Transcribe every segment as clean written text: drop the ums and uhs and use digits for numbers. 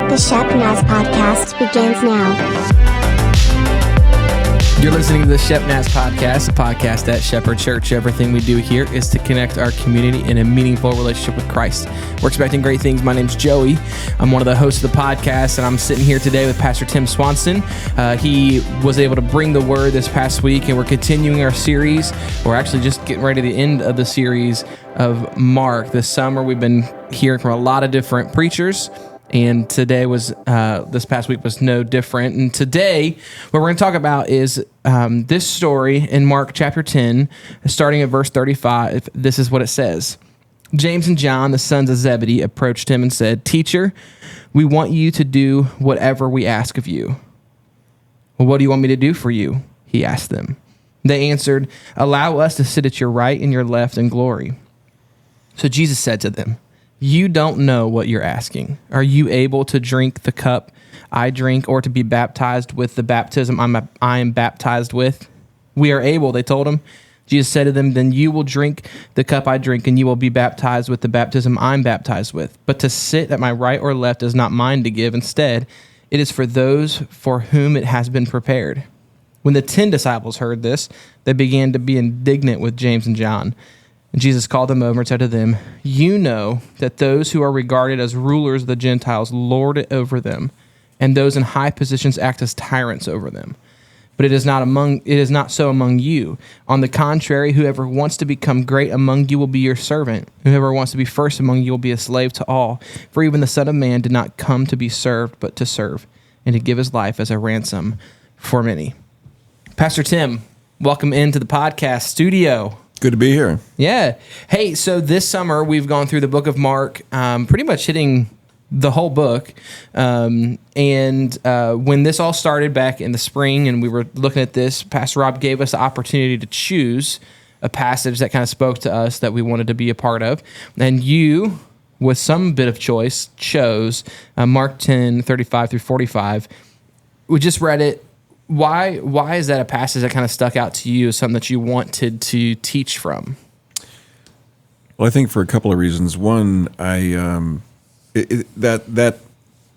The Shepnaz podcast begins now. You're listening to the Shepnaz podcast, a podcast at Shepherd Church. Everything we do here is to connect our community in a meaningful relationship with Christ. We're expecting great things. My name's Joey. I'm one of the hosts of the podcast, and I'm sitting here today with Pastor Tim Swanson. He was able to bring the word this past week, and we're continuing our series. We're actually just getting ready to the end of the series of Mark. This summer, we've been hearing from a lot of different preachers, and today was, this past week was no different. And today, what we're going to talk about is this story in Mark chapter 10, starting at verse 35. This is what it says. James and John, the sons of Zebedee, approached him and said, "Teacher, we want you to do whatever we ask of you." "Well, what do you want me to do for you?" he asked them. They answered, "Allow us to sit at your right and your left in glory." So Jesus said to them, "You don't know what you're asking. Are you able to drink the cup I drink, or to be baptized with the baptism I am baptized with?" "We are able," they told him. Jesus said to them, "Then you will drink the cup I drink, and you will be baptized with the baptism I'm baptized with. But to sit at my right or left is not mine to give. Instead, it is for those for whom it has been prepared." When the 10 disciples heard this, they began to be indignant with James and John. And Jesus called them over and said to them, "You know that those who are regarded as rulers of the Gentiles lord it over them, and those in high positions act as tyrants over them. But it is not so among you. On the contrary, whoever wants to become great among you will be your servant. Whoever wants to be first among you will be a slave to all. For even the Son of Man did not come to be served, but to serve, and to give his life as a ransom for many." Pastor Tim, welcome into the podcast studio. Good to be here. Yeah. Hey, so this summer we've gone through the book of Mark, pretty much hitting the whole book. And when this all started back in the spring and we were looking at this, Pastor Rob gave us the opportunity to choose a passage that kind of spoke to us that we wanted to be a part of. And you, with some bit of choice, chose Mark 10, 35 through 45. We just read it. Why is that a passage that kind of stuck out to you as something that you wanted to teach from? Well, I think for a couple of reasons. One, that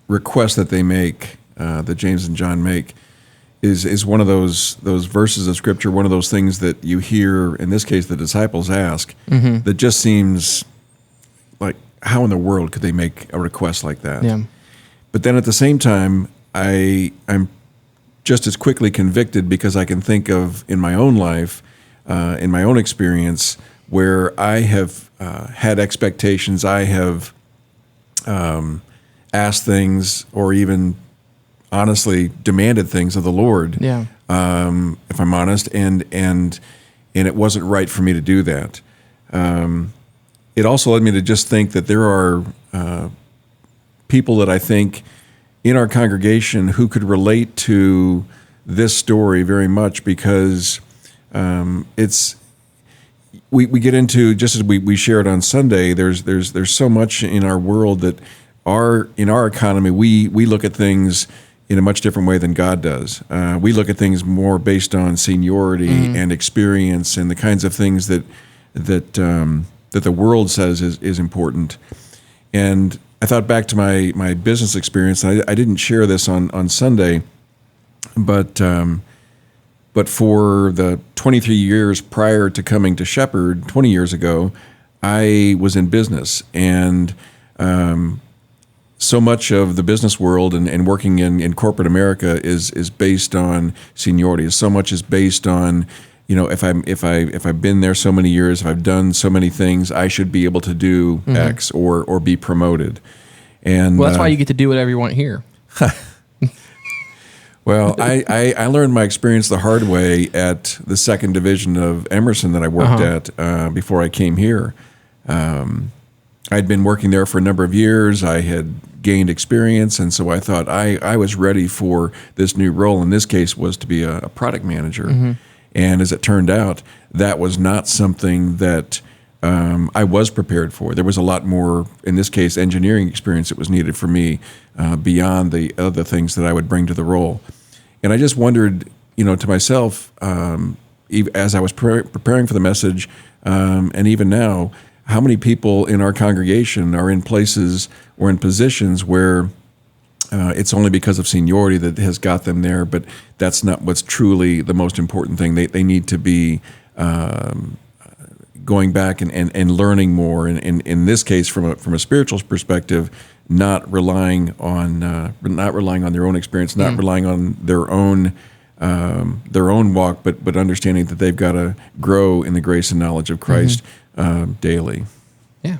request that they make, that James and John make, is one of those verses of Scripture, one of those things that you hear, in this case, the disciples ask, that just seems like, how in the world could they make a request like that? Yeah. But then at the same time, I'm just as quickly convicted because I can think of in my own life, in my own experience, where I have had expectations, I have asked things, or even honestly demanded things of the Lord. Yeah. If I'm honest, and it wasn't right for me to do that. It also led me to just think that there are people that I think in our congregation who could relate to this story very much, because we get into, just as we shared on Sunday, there's so much in our world that in our economy we look at things in a much different way than God does. We look at things more based on seniority and experience and the kinds of things that the world says is important. And I thought back to my business experience, and I didn't share this on Sunday, but for the 23 years prior to coming to Shepherd, 20 years ago, I was in business, and so much of the business world and working in corporate America is based on seniority. So much is based on, if I've been there so many years, if I've done so many things, I should be able to do X or be promoted. And Well, that's why you get to do whatever you want here. Well, I learned my experience the hard way at the second division of Emerson that I worked at before I came here. I'd been working there for a number of years. I had gained experience, and so I thought I was ready for this new role. In this case, was to be a product manager. And as it turned out, that was not something that I was prepared for. There was a lot more, in this case, engineering experience that was needed for me beyond the other things that I would bring to the role. And I just wondered, to myself, as I was preparing for the message, and even now, how many people in our congregation are in places or in positions where it's only because of seniority that has got them there, but that's not what's truly the most important thing. They need to be going back and learning more, and in this case, from a spiritual perspective, not relying on their own experience, not relying on their own walk, but understanding that they've got to grow in the grace and knowledge of Christ daily. Yeah.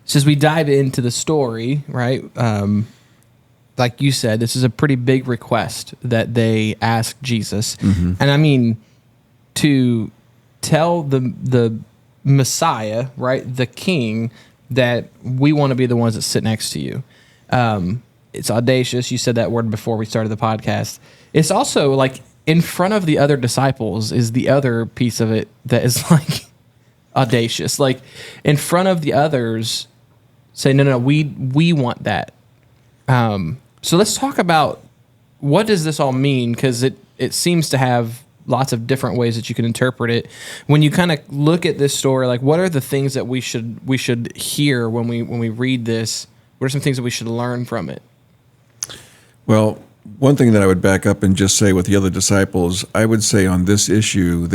So as we dive into the story, right? Like you said, this is a pretty big request that they ask Jesus, and I mean, to tell the Messiah, right, the King, that we want to be the ones that sit next to you. It's audacious. You said that word before we started the podcast. It's also like in front of the other disciples is the other piece of it that is like audacious. Like in front of the others, say, no, we want that. So let's talk about what does this all mean? Because it seems to have lots of different ways that you can interpret it. When you kind of look at this story, like what are the things that we should hear when we read this? What are some things that we should learn from it? Well, one thing that I would back up and just say with the other disciples, I would say on this issue,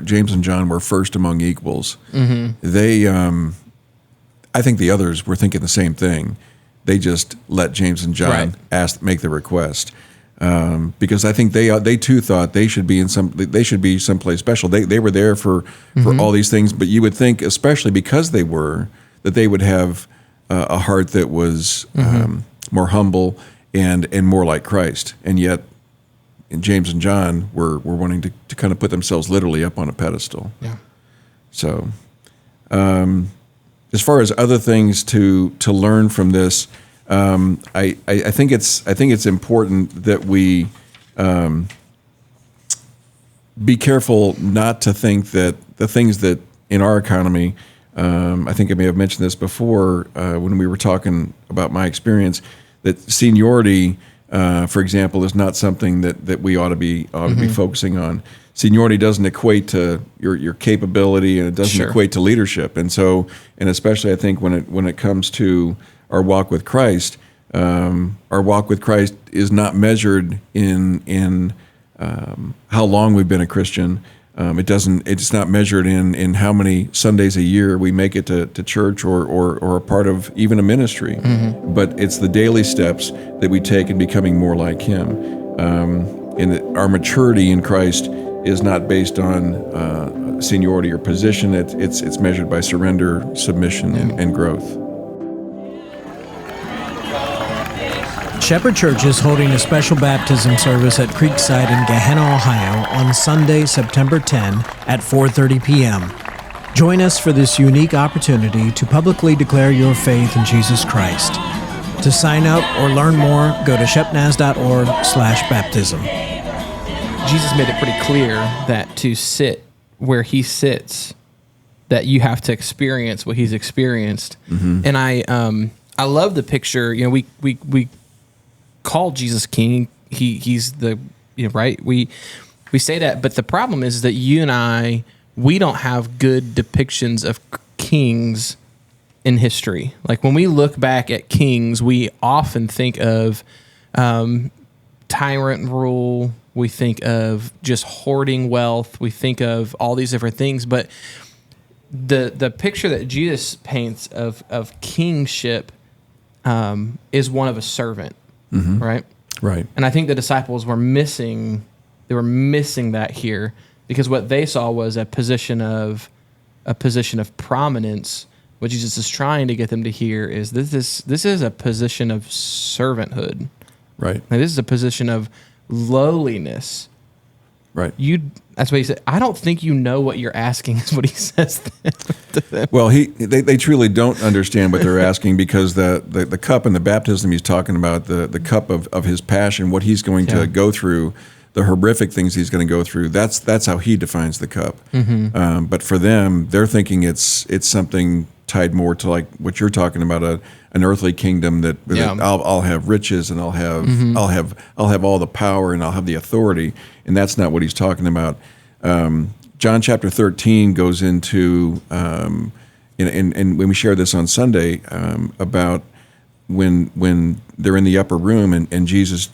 James and John were first among equals. They, I think the others were thinking the same thing. They just let James and John make the request. Because I think they too thought they should be someplace special. They were there for all these things, but you would think, especially because they would have a heart that was more humble and more like Christ. And yet, James and John were wanting to kind of put themselves literally up on a pedestal. Yeah. So, as far as other things to learn from this. I think it's important that we be careful not to think that the things that in our economy, I think I may have mentioned this before when we were talking about my experience, that seniority, for example, is not something that we ought to be focusing on. Seniority doesn't equate to your capability, and it doesn't equate to leadership. And so, and especially I think when it comes to our walk with Christ is not measured in how long we've been a Christian. It's not measured in how many Sundays a year we make it to church or a part of even a ministry. But it's the daily steps that we take in becoming more like Him. And our maturity in Christ is not based on seniority or position. It's measured by surrender, submission, and growth. Shepherd Church is holding a special baptism service at Creekside in Gehenna, Ohio on Sunday, September 10 at 4:30 p.m. Join us for this unique opportunity to publicly declare your faith in Jesus Christ. To sign up or learn more, go to shepnaz.org/baptism. Jesus made it pretty clear that to sit where He sits, that you have to experience what He's experienced. And I love the picture. You know, we call Jesus King. He's the right. We say that, but the problem is that you and we don't have good depictions of kings in history. Like when we look back at kings, we often think of tyrant rule. We think of just hoarding wealth. We think of all these different things, but the picture that Jesus paints of kingship is one of a servant. Right. Right. And I think the disciples were missing that here, because what they saw was a position of prominence. What Jesus is trying to get them to hear is this is a position of servanthood. Right. Like this is a position of lowliness. Right. That's what he said. I don't think you know what you're asking, is what he says to them. Well, they truly don't understand what they're asking, because the cup and the baptism he's talking about, the cup of his passion, what he's going to go through, the horrific things he's going to go through, that's how he defines the cup. But for them, they're thinking it's something tied more to like what you're talking about, an earthly kingdom that I'll have riches and I'll have all the power and I'll have the authority, and that's not what he's talking about. John chapter 13 goes into and when we share this on Sunday about when they're in the upper room and Jesus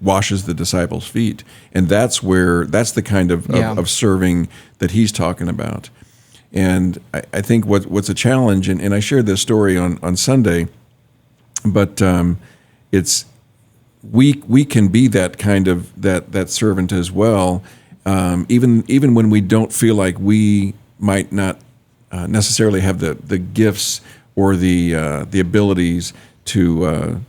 washes the disciples' feet, and that's the kind of serving that he's talking about. And I think what's a challenge, and I shared this story on Sunday, but it's we can be that kind of that servant as well, even when we don't feel like we might not necessarily have the gifts or the abilities to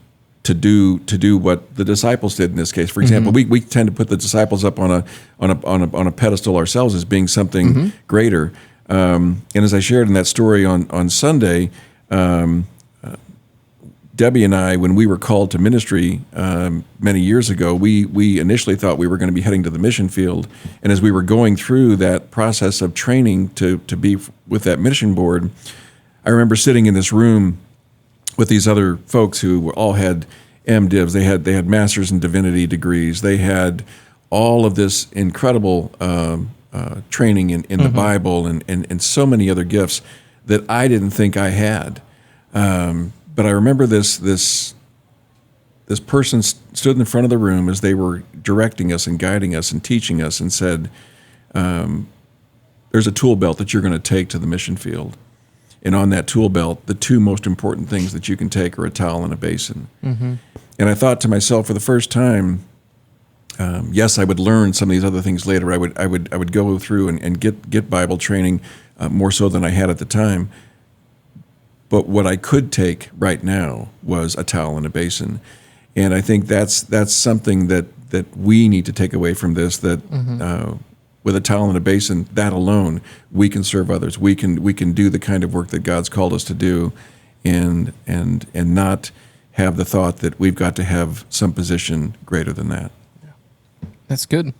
do what the disciples did in this case. For example, we tend to put the disciples up on a pedestal ourselves as being something greater. And as I shared in that story on Sunday, Debbie and I, when we were called to ministry many years ago, we initially thought we were going to be heading to the mission field. And as we were going through that process of training to be with that mission board, I remember sitting in this room with these other folks who all had MDivs. They had masters in divinity degrees. They had all of this incredible training in the Bible and so many other gifts that I didn't think I had. But I remember this person stood in front of the room as they were directing us and guiding us and teaching us and said, there's a tool belt that you're going to take to the mission field. And on that tool belt, the two most important things that you can take are a towel and a basin. And I thought to myself, for the first time, yes, I would learn some of these other things later. I would go through and get Bible training more so than I had at the time. But what I could take right now was a towel and a basin. And I think that's something that we need to take away from this, that with a towel and a basin, that alone, we can serve others. We can do the kind of work that God's called us to do, and not have the thought that we've got to have some position greater than that. That's good.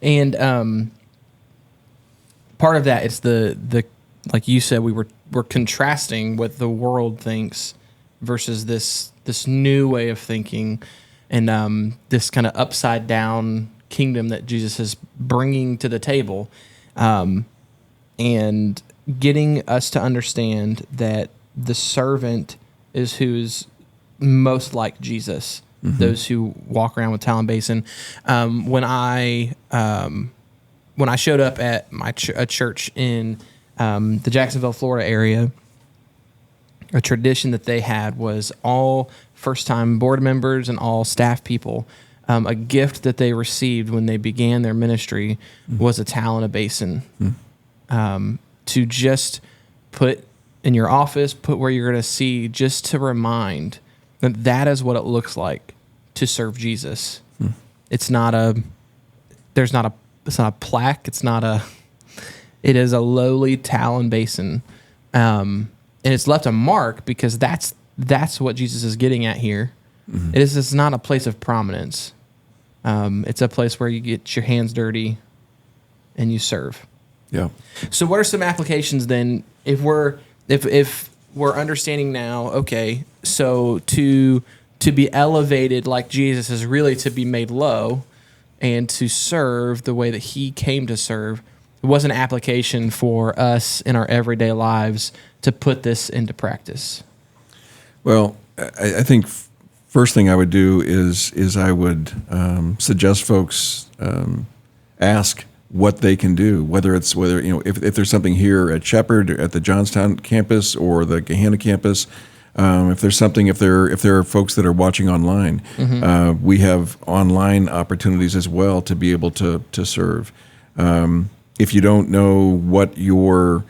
And part of that is the like you said, we're contrasting what the world thinks versus this new way of thinking, and this kind of upside down kingdom that Jesus is bringing to the table, and getting us to understand that the servant is who's most like Jesus. Those who walk around with towel and basin. When I showed up at a church in the Jacksonville, Florida area, a tradition that they had was all first-time board members and all staff people, a gift that they received when they began their ministry was a towel and a basin, to just put in your office, put where you're going to see, just to remind that is what it looks like to serve Jesus. It's not a plaque. It is a lowly towel and basin. And it's left a mark because that's what Jesus is getting at here. It's not a place of prominence. It's a place where you get your hands dirty and you serve. Yeah. So what are some applications then if we're understanding now, okay, so to be elevated like Jesus is really to be made low and to serve the way that he came to serve. It was an application for us in our everyday lives to put this into practice. Well, I think first thing I would do is I would suggest folks ask what they can do, whether if there's something here at Shepherd, at the Johnstown campus or the Gahanna campus. If there's something, if there are folks that are watching online, we have online opportunities as well to be able to serve. If you don't know what your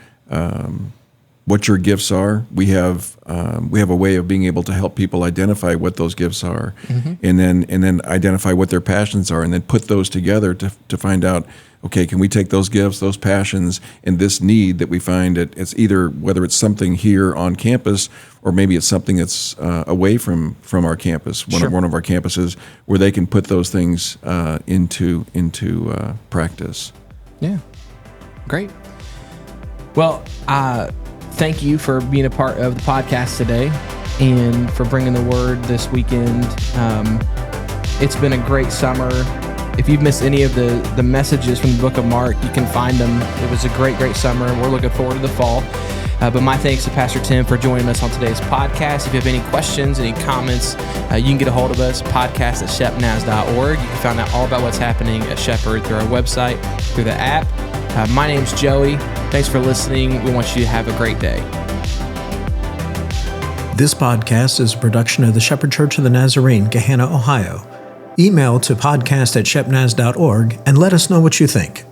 gifts are, we have a way of being able to help people identify what those gifts are, and then identify what their passions are, and then put those together to find out, okay, can we take those gifts, those passions, and this need that we find it's either whether it's something here on campus or maybe it's something that's away from our campus, one of our campuses, where they can put those things into practice. Yeah, great. Well, thank you for being a part of the podcast today and for bringing the word this weekend. It's been a great summer. If you've missed any of the messages from the book of Mark, you can find them. It was a great summer. We're looking forward to the fall. But my thanks to Pastor Tim for joining us on today's podcast. If you have any questions, any comments, you can get a hold of us, podcast@shepnaz.org. You can find out all about what's happening at Shepherd through our website, through the app. My name's Joey. Thanks for listening. We want you to have a great day. This podcast is a production of the Shepherd Church of the Nazarene, Gahanna, Ohio. Email to podcast@shepnaz.org and let us know what you think.